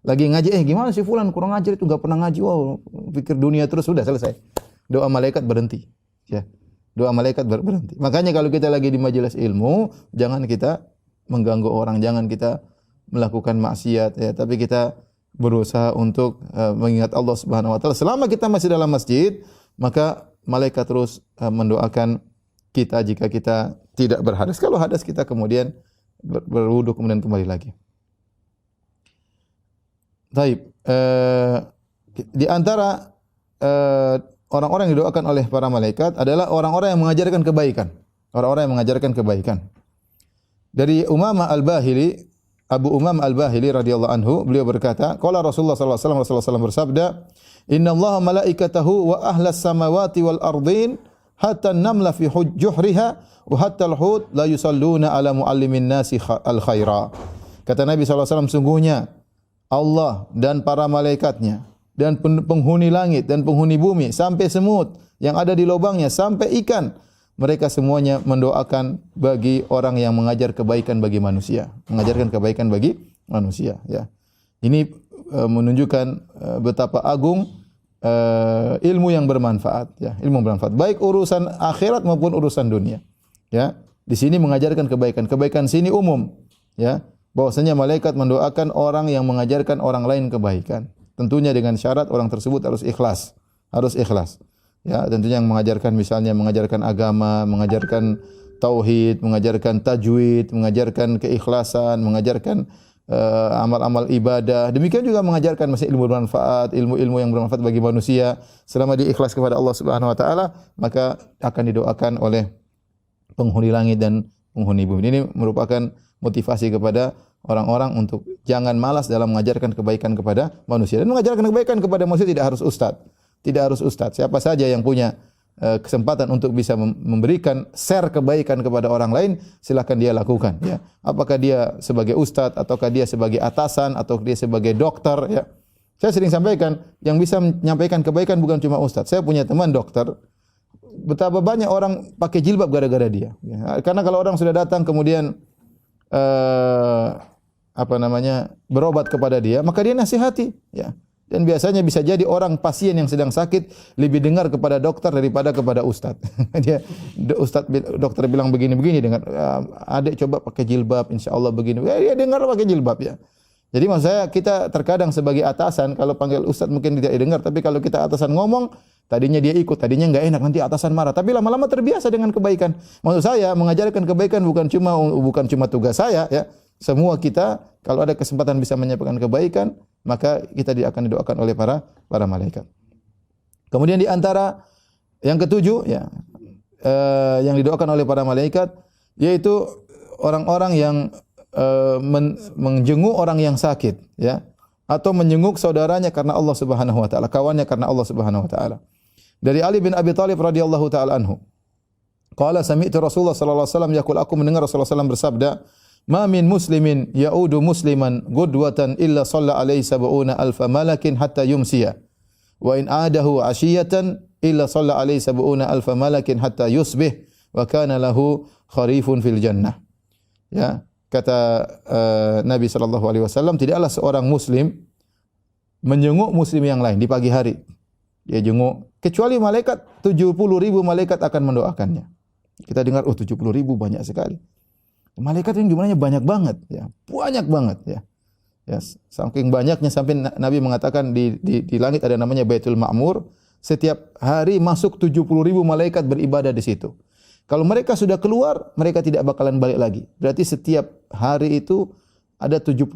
Lagi ngaji, gimana sih fulan kurang ngajar itu, enggak pernah ngaji, wow, pikir dunia terus, sudah selesai. Doa malaikat berhenti. Ya. Doa malaikat berhenti. Makanya kalau kita lagi di majelis ilmu, jangan kita mengganggu orang, jangan kita melakukan maksiat ya, tapi kita berusaha untuk mengingat Allah Subhanahu wa taala. Selama kita masih dalam masjid, maka malaikat terus mendoakan kita jika kita tidak berhadas. Kalau hadas kita kemudian berwudu kemudian kembali lagi. Baik, di antara orang-orang yang didoakan oleh para malaikat adalah orang-orang yang mengajarkan kebaikan. Orang-orang yang mengajarkan kebaikan. Dari Umamah Al-Bahili, Abu Umamah Al-Bahili radhiyallahu anhu, beliau berkata, qala Rasulullah sallallahu alaihi wasallam, Rasulullah SAW bersabda, "Innallaha malaikatahu wa ahlas samawati wal ardin hatta namla fi juhriha wa hatta al-hut la yusalluna ala muallimin nasi al-khaira." Kata Nabi SAW, sungguhnya Allah dan para malaikatnya dan penghuni langit dan penghuni bumi sampai semut yang ada di lubangnya sampai ikan, mereka semuanya mendoakan bagi orang yang mengajar kebaikan bagi manusia, mengajarkan kebaikan bagi manusia. Ya, ini menunjukkan betapa agung ilmu yang bermanfaat. Ya, ilmu bermanfaat, baik urusan akhirat maupun urusan dunia. Ya, di sini mengajarkan kebaikan. Kebaikan sini umum. Ya, bahwasanya malaikat mendoakan orang yang mengajarkan orang lain kebaikan. Tentunya dengan syarat orang tersebut harus ikhlas. Harus ikhlas. Ya, tentunya yang mengajarkan misalnya mengajarkan agama, mengajarkan tauhid, mengajarkan tajwid, mengajarkan keikhlasan, mengajarkan amal-amal ibadah. Demikian juga mengajarkan masih ilmu bermanfaat, ilmu-ilmu yang bermanfaat bagi manusia. Selama dia ikhlas kepada Allah Subhanahu wa taala, maka akan didoakan oleh penghuni langit dan penghuni bumi. Ini merupakan motivasi kepada orang-orang untuk jangan malas dalam mengajarkan kebaikan kepada manusia. Dan mengajarkan kebaikan kepada manusia tidak harus ustaz. Tidak harus ustaz. Siapa saja yang punya kesempatan untuk bisa memberikan share kebaikan kepada orang lain, silakan dia lakukan. Ya. Apakah dia sebagai ustaz, ataukah dia sebagai atasan, atau dia sebagai dokter. Ya. Saya sering sampaikan, yang bisa menyampaikan kebaikan bukan cuma ustaz. Saya punya teman dokter, betapa banyak orang pakai jilbab gara-gara dia. Ya. Karena kalau orang sudah datang kemudian berobat kepada dia, maka dia nasihati. Ya. Dan biasanya bisa jadi orang pasien yang sedang sakit lebih dengar kepada dokter daripada kepada ustaz. Dokter bilang begini-begini dengan adik coba pakai jilbab, insyaallah begini. Dia dengar pakai jilbab ya. Jadi maksud saya kita terkadang sebagai atasan kalau panggil ustaz mungkin tidak didengar, tapi kalau kita atasan ngomong tadinya dia ikut, tadinya enggak enak, nanti atasan marah, tapi lama-lama terbiasa dengan kebaikan. Maksud saya mengajarkan kebaikan bukan cuma tugas saya ya. Semua kita kalau ada kesempatan bisa menyampaikan kebaikan, maka kita akan didoakan oleh para malaikat. Kemudian di antara yang ketujuh ya, yang didoakan oleh para malaikat yaitu orang-orang yang menjenguk orang yang sakit ya, atau menjenguk saudaranya karena Allah Subhanahu wa taala, kawannya karena Allah Subhanahu wa taala. Dari Ali bin Abi Thalib radhiyallahu taala anhu, qala sami'tu Rasulullah sallallahu alaihi wasallam yaqul, aku mendengar Rasulullah sallallahu alaihi wasallam bersabda, ma min muslimin ya'udu musliman gudwatan illa shalla alaihi sab'una alfa malakin hatta yumsiya wa in adahu ashiyatan illa shalla alaihi sab'una alfa malakin hatta yusbih wa kana lahu kharifun fil jannah. Ya, kata Nabi sallallahu alaihi wasallam, tidaklah seorang muslim menjenguk muslim yang lain di pagi hari. Dia jenguk kecuali malaikat 70.000 malaikat akan mendoakannya. Kita dengar 70.000 banyak sekali. Malaikat yang jumlahnya banyak banget ya. Banyak banget ya. Ya, saking banyaknya sampai Nabi mengatakan di langit ada namanya Baitul Ma'mur, setiap hari masuk 70.000 malaikat beribadah di situ. Kalau mereka sudah keluar, mereka tidak bakalan balik lagi. Berarti setiap hari itu ada 70.000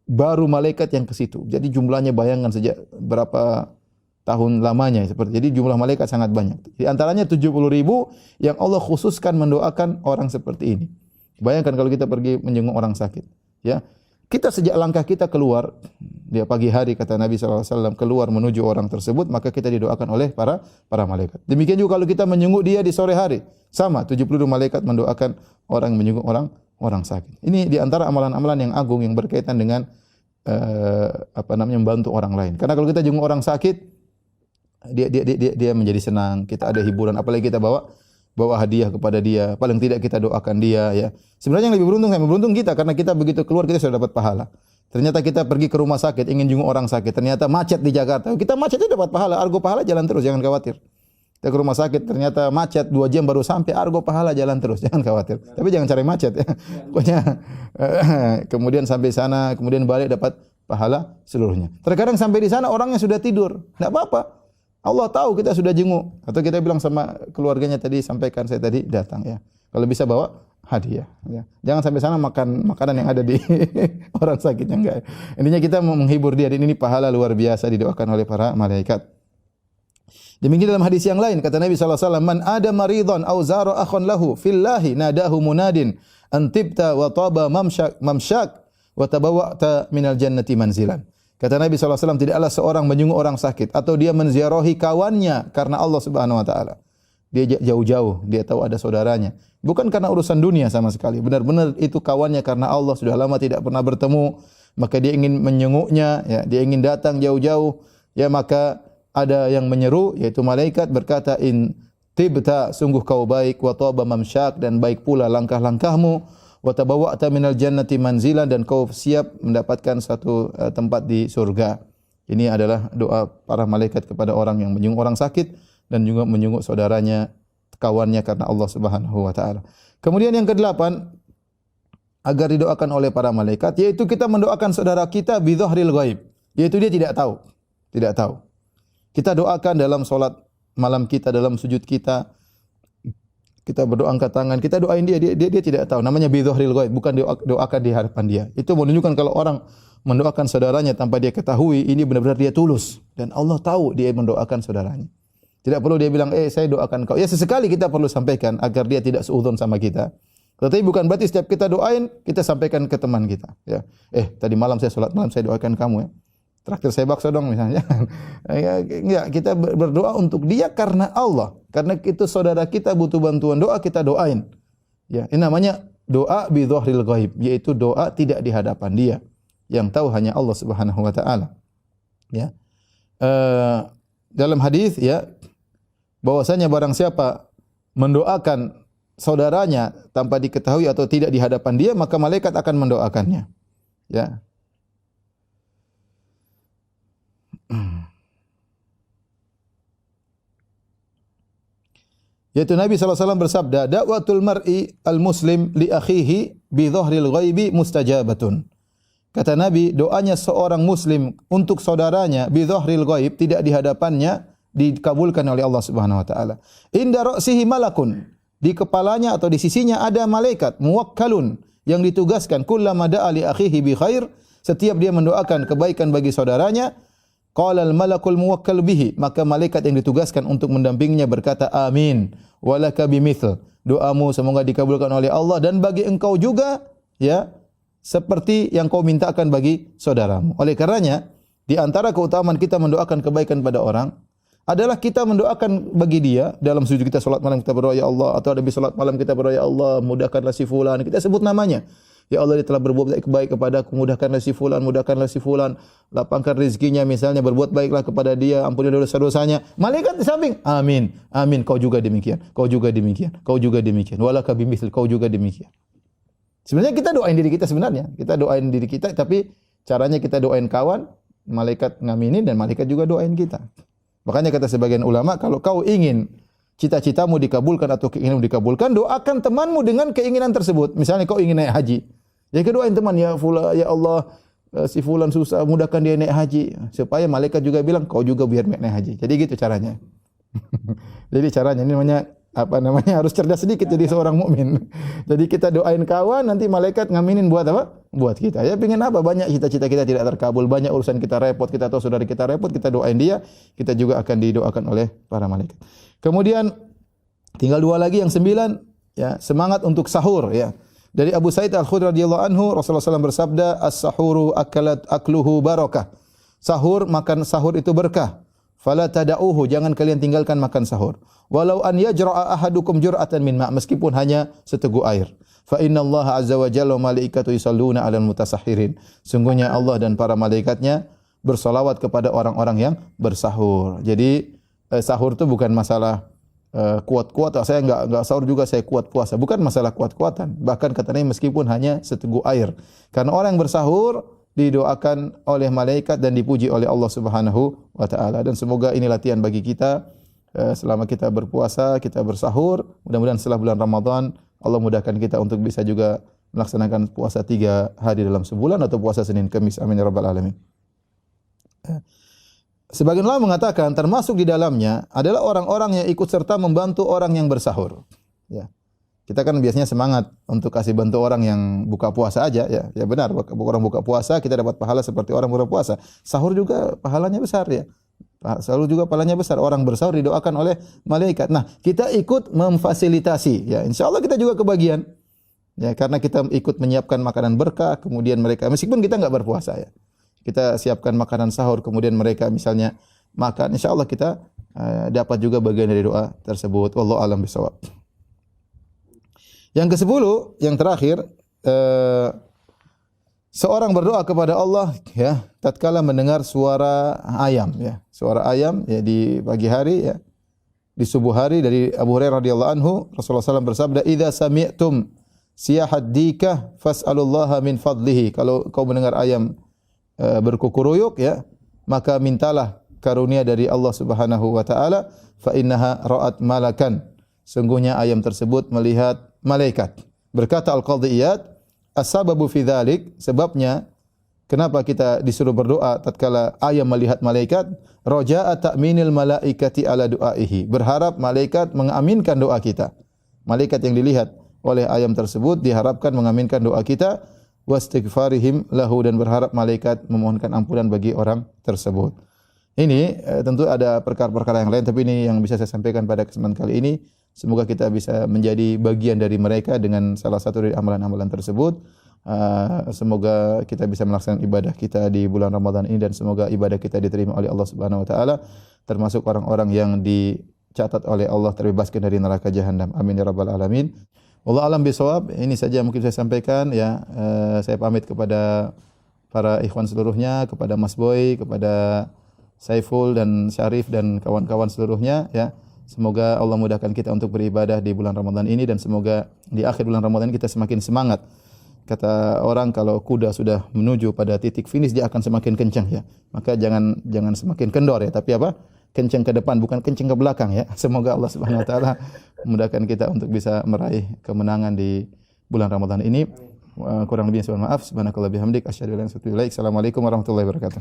baru malaikat yang ke situ. Jadi jumlahnya bayangkan sejak berapa tahun lamanya seperti. Jadi jumlah malaikat sangat banyak. Di antaranya 70.000 yang Allah khususkan mendoakan orang seperti ini. Bayangkan kalau kita pergi menjenguk orang sakit, ya. Kita sejak langkah kita keluar, dia pagi hari kata Nabi SAW keluar menuju orang tersebut, maka kita didoakan oleh para malaikat. Demikian juga kalau kita menjenguk dia di sore hari, sama 70 malaikat mendoakan orang yang menjenguk orang sakit. Ini di antara amalan-amalan yang agung yang berkaitan dengan membantu orang lain. Karena kalau kita jenguk orang sakit, dia menjadi senang, kita ada hiburan, apalagi kita bawa hadiah kepada dia, paling tidak kita doakan dia ya. Sebenarnya yang lebih beruntung kita karena kita begitu keluar kita sudah dapat pahala. Ternyata kita pergi ke rumah sakit ingin jenguk orang sakit, ternyata macet di Jakarta. Kita macetnya dapat pahala, argo pahala jalan terus, jangan khawatir. Kita ke rumah sakit ternyata macet 2 jam baru sampai, argo pahala jalan terus, jangan khawatir. Tapi jangan cari macet ya. Pokoknya kemudian sampai sana, kemudian balik dapat pahala seluruhnya. Terkadang sampai di sana orangnya sudah tidur, enggak apa-apa. Allah tahu kita sudah jenguk, atau kita bilang sama keluarganya tadi, sampaikan saya tadi datang ya. Kalau bisa bawa hadiah ya. Jangan sampai sana makan makanan yang ada di orang sakitnya, enggak. Intinya kita menghibur dia, dan ini pahala luar biasa didoakan oleh para malaikat. Demikian dalam hadis yang lain kata Nabi sallallahu alaihi wasallam, "Man ada maridhan aw zara akhan lahu fillahi nadahu munadin an tibta wa taba mamsyak wa tabawwa'ta minal jannati manzilan." Kata Nabi sallallahu alaihi wasallam, tidaklah seorang menjenguk orang sakit atau dia menziarahi kawannya karena Allah Subhanahu wa taala. Dia jauh-jauh, dia tahu ada saudaranya. Bukan karena urusan dunia sama sekali. Benar-benar itu kawannya karena Allah, sudah lama tidak pernah bertemu, maka dia ingin menjenguknya, ya, dia ingin datang jauh-jauh, ya, maka ada yang menyeru yaitu malaikat berkata, "In tibta, sungguh kau baik, wa taba mamsyak, dan baik pula langkah-langkahmu, wa tabawwa'ta minal jannati manzilan, dan kau siap mendapatkan satu tempat di surga." Ini adalah doa para malaikat kepada orang yang menjenguk orang sakit dan juga menjenguk saudaranya, kawannya karena Allah Subhanahu wa taala. Kemudian yang kedelapan, agar didoakan oleh para malaikat, yaitu kita mendoakan saudara kita bi dhahril ghaib, yaitu dia tidak tahu. Tidak tahu. Kita doakan dalam salat malam kita, dalam sujud kita, kita berdoa angkat tangan, kita doain dia tidak tahu. Namanya bi dhahril ghaib, bukan doakan di hadapan dia. Itu menunjukkan kalau orang mendoakan saudaranya tanpa dia ketahui, ini benar-benar dia tulus dan Allah tahu dia mendoakan saudaranya. Tidak perlu dia bilang, saya doakan kau. Ya, sesekali kita perlu sampaikan agar dia tidak suudzon sama kita. Tetapi bukan berarti setiap kita doain, kita sampaikan ke teman kita. Ya, tadi malam saya sholat malam, saya doakan kamu, ya. Traktir saya bakso dong misalnya. Ya, kita berdoa untuk dia karena Allah. Karena itu saudara kita butuh bantuan doa, kita doain. Ya, ini namanya doa bi dhahril ghaib, yaitu doa tidak di hadapan dia. Yang tahu hanya Allah Subhanahu wa taala. Ya. Dalam hadis, ya, bahwasanya barang siapa mendoakan saudaranya tanpa diketahui atau tidak di hadapan dia, maka malaikat akan mendoakannya. Ya. Yaitu Nabi SAW bersabda, "Da'watul mar'i al-muslim li akhihi bi dhahril ghaibi mustajabatun." Kata Nabi, doanya seorang muslim untuk saudaranya bi dhahril ghaib, tidak di hadapannya, dikabulkan oleh Allah Subhanahu wa taala. Inda ra'sihi malakun, di kepalanya atau di sisinya ada malaikat muwakkalun yang ditugaskan, kullama da'a li akhihi bi khair, setiap dia mendoakan kebaikan bagi saudaranya, qala al malakul muwakkal bihi, maka malaikat yang ditugaskan untuk mendampinginya berkata, amin walaka bimithl, doamu semoga dikabulkan oleh Allah dan bagi engkau juga, ya, seperti yang kau mintakan bagi saudaramu. Oleh karenanya, di antara keutamaan kita mendoakan kebaikan pada orang adalah kita mendoakan bagi dia dalam sujud kita, salat malam kita berdoa, ya Allah, atau habis salat malam kita berdoa, ya Allah, mudahkanlah si fulan, kita sebut namanya. Ya Allah, dia telah berbuat baik kepada aku, mudahkanlah si fulan, lapangkan rezekinya misalnya, berbuat baiklah kepada dia, ampuni dosa-dosanya. Malaikat di samping, amin, amin, kau juga demikian, kau juga demikian, kau juga demikian, walaka bimithl, kau juga demikian. Sebenarnya kita doain diri kita sebenarnya, kita doain diri kita, tapi caranya kita doain kawan, malaikat ngaminin dan malaikat juga doain kita. Makanya kata sebagian ulama, kalau kau ingin cita-citamu dikabulkan atau keinginanmu dikabulkan, doakan temanmu dengan keinginan tersebut. Misalnya kau ingin naik haji, ya doain teman, ya Allah, si fulan susah, mudahkan dia naik haji, supaya malaikat juga bilang kau juga biar naik haji. Jadi gitu caranya. Jadi caranya ini namanya harus cerdas sedikit jadi seorang mukmin. Jadi kita doain kawan, nanti malaikat ngaminin buat apa? Buat kita. Ya pengin apa? Banyak cita-cita kita tidak terkabul, banyak urusan kita repot, kita tahu saudara kita repot, kita doain dia, kita juga akan didoakan oleh para malaikat. Kemudian tinggal dua lagi yang 9, ya, semangat untuk sahur, ya. Dari Abu Sa'id Al-Khudri radhiyallahu anhu, Rasulullah SAW bersabda, "As-sahuru akluhu barakah." Sahur, makan sahur itu berkah. Fala tada'uhu, jangan kalian tinggalkan makan sahur. Walau an yajra'a ahadukum jur'atan min ma', meskipun hanya seteguk air. Fa innallaha azza wa jalla wa malaikatu yusalluna 'alal mutasahhirin. Sungguhnya Allah dan para malaikatnya bersolawat kepada orang-orang yang bersahur. Jadi sahur itu bukan masalah kuat-kuat, saya enggak sahur juga saya kuat puasa. Bukan masalah kuat-kuatan. Bahkan katanya meskipun hanya seteguk air. Karena orang yang bersahur didoakan oleh malaikat dan dipuji oleh Allah Subhanahu wa taala. Dan semoga ini latihan bagi kita selama kita berpuasa, kita bersahur. Mudah-mudahan setelah bulan Ramadan Allah mudahkan kita untuk bisa juga melaksanakan puasa 3 hari dalam sebulan atau puasa Senin Kamis. Amin ya rabbal alamin. Sebagian ulama mengatakan termasuk di dalamnya adalah orang-orang yang ikut serta membantu orang yang bersahur. Ya. Kita kan biasanya semangat untuk kasih bantu orang yang buka puasa aja, ya. Ya benar, orang buka puasa kita dapat pahala seperti orang buka puasa. Sahur juga pahalanya besar, ya. Selalu juga pahalanya besar. Orang bersahur didoakan oleh malaikat. Nah, kita ikut memfasilitasi. Ya, insya Allah kita juga kebagian. Ya, karena kita ikut menyiapkan makanan berkah, kemudian mereka, meskipun kita nggak berpuasa ya, kita siapkan makanan sahur, kemudian mereka misalnya makan, insya Allah kita dapat juga bagian dari doa tersebut. Wallahu a'lam bishawab. Yang ke-10, yang terakhir, seorang berdoa kepada Allah ya tatkala mendengar suara ayam ya. Suara ayam ya di pagi hari ya. Di subuh hari dari Abu Hurairah radhiyallahu anhu Rasulullah SAW bersabda, "Idza sami'tum siyahat dikah fas'alullaha min fadlihi." Kalau kau mendengar ayam berkukuruyuk ya, maka mintalah karunia dari Allah Subhanahu wa taala, fa innaha ra'at malakan. Sungguhnya ayam tersebut melihat malaikat. Berkata Al-Qadhi Iyad, as-sababu fi dzalik, sebabnya kenapa kita disuruh berdoa tatkala ayam melihat malaikat, raja'a ta'minil malaikati ala du'aihi, berharap malaikat mengaminkan doa kita. Malaikat yang dilihat oleh ayam tersebut diharapkan mengaminkan doa kita, wastighfarihim lahu, dan berharap malaikat memohonkan ampunan bagi orang tersebut. Ini tentu ada perkara-perkara yang lain, tapi ini yang bisa saya sampaikan pada kesempatan kali ini. Semoga kita bisa menjadi bagian dari mereka dengan salah satu dari amalan-amalan tersebut. Semoga kita bisa melaksanakan ibadah kita di bulan Ramadan ini, dan semoga ibadah kita diterima oleh Allah Subhanahu wa taala, termasuk orang-orang yang dicatat oleh Allah terbebaskan dari neraka jahanam. Amin ya rabbal alamin. Wallahu a'lam bishawab. Ini saja yang mungkin saya sampaikan ya. Saya pamit kepada para ikhwan seluruhnya, kepada Mas Boy, kepada Saiful dan Syarif dan kawan-kawan seluruhnya ya. Semoga Allah mudahkan kita untuk beribadah di bulan Ramadan ini, dan semoga di akhir bulan Ramadan kita semakin semangat. Kata orang, kalau kuda sudah menuju pada titik finish dia akan semakin kencang ya. Maka jangan semakin kendor ya, tapi apa? Kencang ke depan, bukan kencang ke belakang ya. Semoga Allah Subhanahu wa taala memudahkan kita untuk bisa meraih kemenangan di bulan Ramadan ini. Kurang lebihnya mohon maaf. Subhanakallah bihamdik asyhadu an la ilaha illa anta astaghfiruka wa atubu ilaik. Assalamualaikum warahmatullahi wabarakatuh.